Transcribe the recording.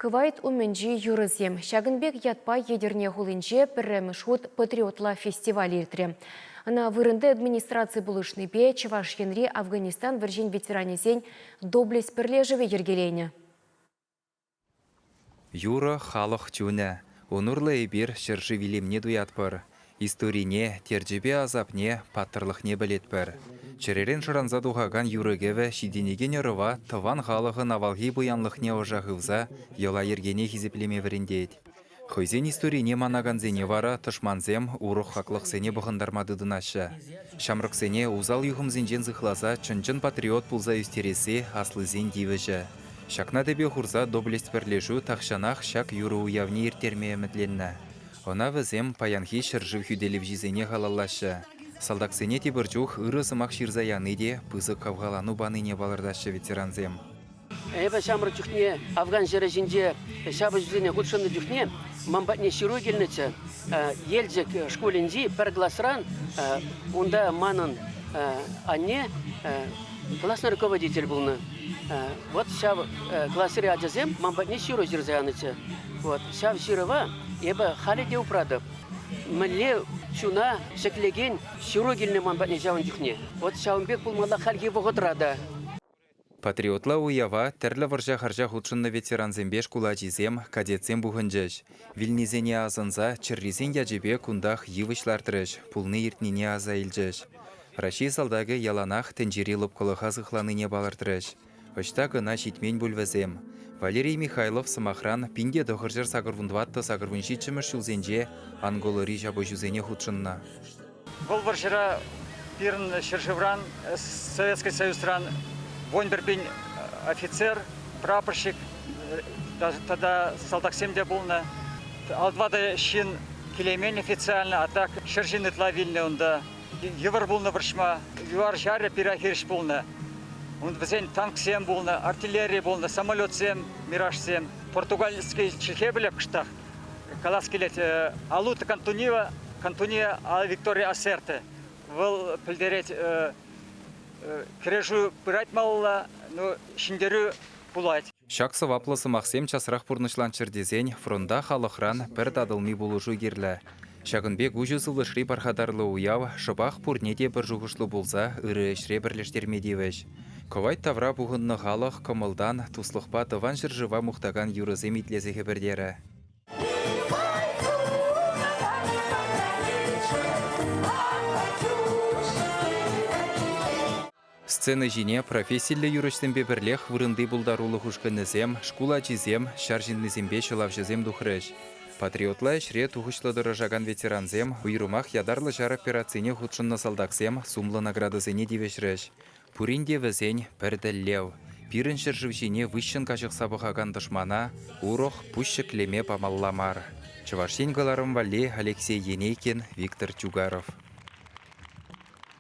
Кывайт уменджи юрызем. Шагынбек ятпа едерне хулинже пірремішхут патриотла фестиваль иртре. Ана вырынды администрации булышны бе Чаваш Енри Афганистан віржен ветеранезен доблесть пірлежеве ергелейні. Юра халық тюне. Онурлы эбир шыржы вилемне дуятпыр. Историне, терджебе азапне, паттырлықне білетпір. Черерен шыранза дұғаған юрыгеве шиденеген ұрыва тыван халығы навалги бұянлықне ожағывза ела ергене хизеплеме віріндейд. Хойзен историне манаганзене вара тышманзем урық хақлықсене бұғындармадыдынашы. Шамрықсене узал юхымзенжен зықлаза чынчын патриот пулза үстересе аслызен дивіжі. Шакна дебе хурза доблесть пірлежу тақшанақ шак юры уявне ертерме әмітленні. Она візем паянхи шыржы хүделіп жизене ғалалашы. Салдақсене тебіржух ұры сымақ ширзаяны де пызы қавғалану баныне балырдашы ветеранзем. Эбе шамры жүхне Афган жері жінде шабы жүзіне құлшынды жүхне мамбатне ширу келнечі елжік школінді пір классран онда манын анне классный руководитель бұлны. Вот шаб классыре аджазем мамбатне ширу жирзаянычы. Вот шаб широва эбе халиде упрадып. Міле чуна шеклеген ширу келіне мамбатне жауын жүхне. Вот шауынбек бұлмала халге бұғыдырады. Патриотла уява тәрлі варжа харжа худшынны ветеранзембеш кулачизем кадетсем бұғынжыш. Вильнизене азынза чырризен яджебе кундах йывышлартырыш, пулны ертнене аза илжыш. Раши салдагы яланах тенджери лыпқылыға зықланыне балыртырыш. Очта гына шитмен бүлвізем. Валерий Михайлов самахран пинде дұғыржыр сағырвындватты сағырвыншитшіміш жүлзенже анголыри жабы жүзене худшынна. Бұл варжыра пирн шыршывран Советский Союзран Вонбербин офицер, прапорщик, тогда солдаксемде булна. Алдвада шин келемен официально, а так шыржин итлавильны онда. Ювар булна варшма, юар жаря пирахирш булна. Он везен танк сем булна, артиллерия булна, самолет сем, мираж сем. Португальский чехебелеп кштах. Каласкелет алута кантуния, а Виктория Асерте. Выл пильдереть Кережу пырать малла, но шиндеру пулать. Шаксы ваплысы мақсем часырақ бұрнышлан чырдезен фронда халықран бір дадылми болушу керлі. Шагынбек ұжы сылышри бархадарлы уяв, шыбақ пұрнеде бір жұғышлы болса, үрі ішре бірлештермедевіш. Ковайт тавра бұғынны халық комылдан туслықпа тыван жыржыва мұқтаған юрызем итлезігі бірдері. Сцены жине профессиялы юрыштембе бірлех вырынды бұлдарулы хушканызем, шкула чизем, шаржинлызембе шылавжызем дұхрыш. Патриотла ішре тұғышлы дырыжаган ветеранзем, ұйрымақ ядарлы жар операцияне худшынны салдақсем, сумлы наградызене девешрыш. Пуринде візен пірділлеу. Пирін шыржыв жине вышшын қажық сабығаган дұшмана, урох пұшшы клеме памалламар. Чывашен галарым вале Алексей Енейкин, Виктор Чугаров.